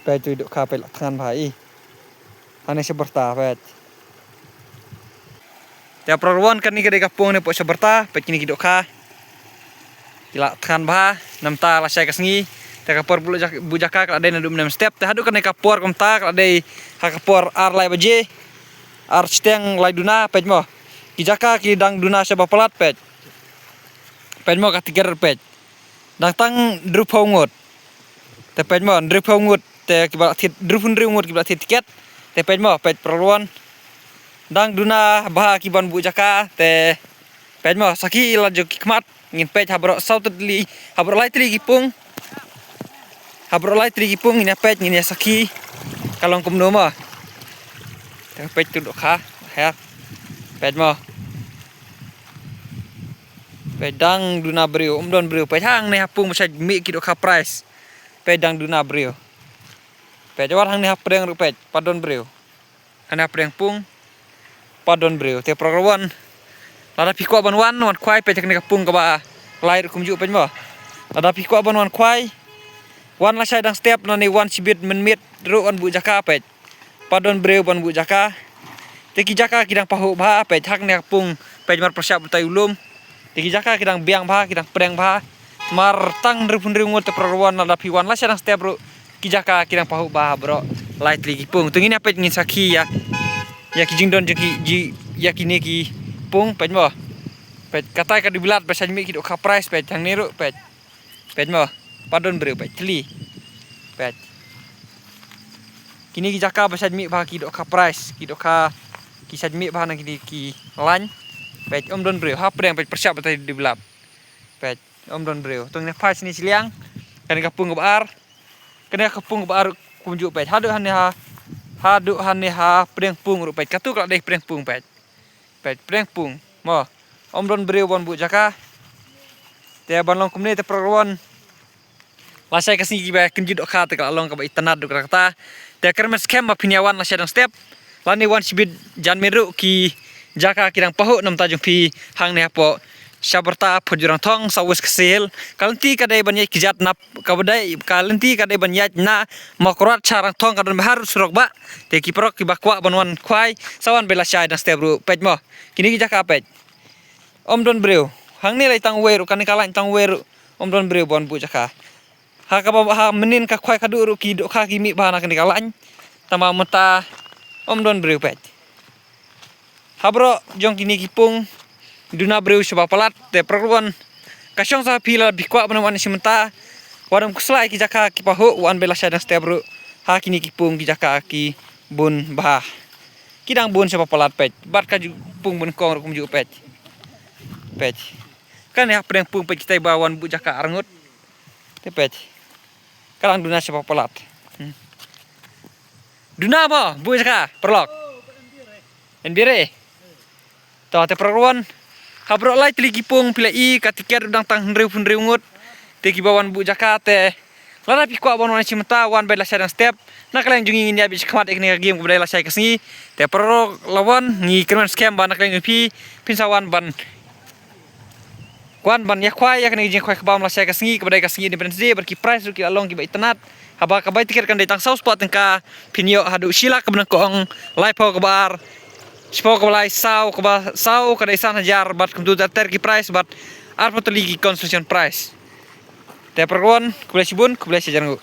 Pet tu duk kha pe lak than bhai. Ane seberta pet. Tiap perluan kan ni kedai kapung ni pok seberta pet kini duk kha. Kilak than bha namta la sai kasngi. Ta kapor bujaka kala dai nadum nem step ta hadu kan kapor komta kala dai ha kapor ar lai baje. Ar steng lai duna pet mo. Kijaka ki dang duna seba pelat pet. Pet mo ka tiger pet. Dang tang drup hongot. Te pet mo drup hongot te kibal thit drup hongot kibal thit tiket. Te pet mo pet perluan. Dang duna bah kiban bujaka te pet mo saki ila jo kikmat ngin pet habro sautli habro lai tri kipung. Habro lai tri kipung ini pet ngin saki kalong kumno mo. Te pet tu dok kha ya. Pet mo. Pedang duna brio don brio pet hang ne hapung masai mi ki dok kha price. Pedang duna brio. Pet war hang ne hapreng ru pet padon brio. Ana preng pung padon brio te prograwan lada piko ban wan kwai pe teknik kapung ka ba lair kumju pen mo lada piko ban wan kwai wan la sai dang step nani wan sibit menmit ru on bu jaka pe padon brio ban bu jaka te ki jaka kidang pahu ba pe thak ne kapung pe mar persiap tai ulum te ki jaka kidang biang ba kidang preng ba mar tang rupun ngot te prograwan lada piwan la sai dang step ru ki jaka kidang pahu ba bro light lagi pung tungin apa ngin saki ya ya ki jingdon ji ya kini ki pung pet mo pet katai ka dibilat pasal mi ki dok kha price pet hang niru pet mo padon brio pet tli pet kini ki jaka pasal mi ba ki dok kha price ki dok kha ki sajmi ba na ki lan pet don brio ha preng pet persiap tadi dibilap pet don brio tung ne pas ni siliang kan kapung bar kan kapung bar kunjuk pet hadu hane ha preng pung ru pet katu kala dei preng pung pet preng pung mo don brio bon bu jaka te ban long kumne te program lasai kasni giba kunjud kha te kala long ka itanat du kata te kermen scam ma pinyawan lasai dang step lani wan sibit jan meru ki jaka kirang pahu nam tajung pi hang ne apo saberta phujurang thong sawes kesel kalanti kadai banyai kijat nap kabadai kalanti kadai banyai na makrat charang thong kadon bahar surok ba te kiprok ki bakwa banwan khwai sawan bela shai dan step ru pet mo kini ki jaka pet don brio hang ni lai tang weru kan kala tang weru don brio bon bu jaka ha ka ha menin ka khwai kadu ru ki do kha ki mi bana kan kala tama mata don brio pet habro jong kini kipung duna brio sebab pelat te perluan kasyong sa pila bikwa banawan simenta warang kuslai ki jaka ki pahu wan bela sadang step ru ha kini kipung ki jaka ki bun bah kidang bun sebab pelat pet bat ka pung bun kong ru kumju pet kan ya preng pung pet kita bawan bu jaka arangut te pet kalang duna sebab pelat duna apa bu jaka perlok endire to te perluan kabro lai tli kipung pila I katiker dang tang hendreu ngut te kibawan bu jaka te lada pi kwa bonwan simta wan bela sadang step nak lang jungi ni abis khamat ekni game kubdai la sai kasni te pro lawan ngi kerman scam ban nak lang pi pinsawan ban kwan ban ya khwai ya kni jing khwai kbam la sai kasni kubdai kasni independence day berki price ki along ki ba itanat haba ka bai tiket kan dai tang sau spot tengka pinyo hadu sila kabna kong live ho kabar Spok balai sau kadai sana jar bat kumtu ter ki price bat arpa to ligi construction price. Te pergon kubla sibun kubla sejarang.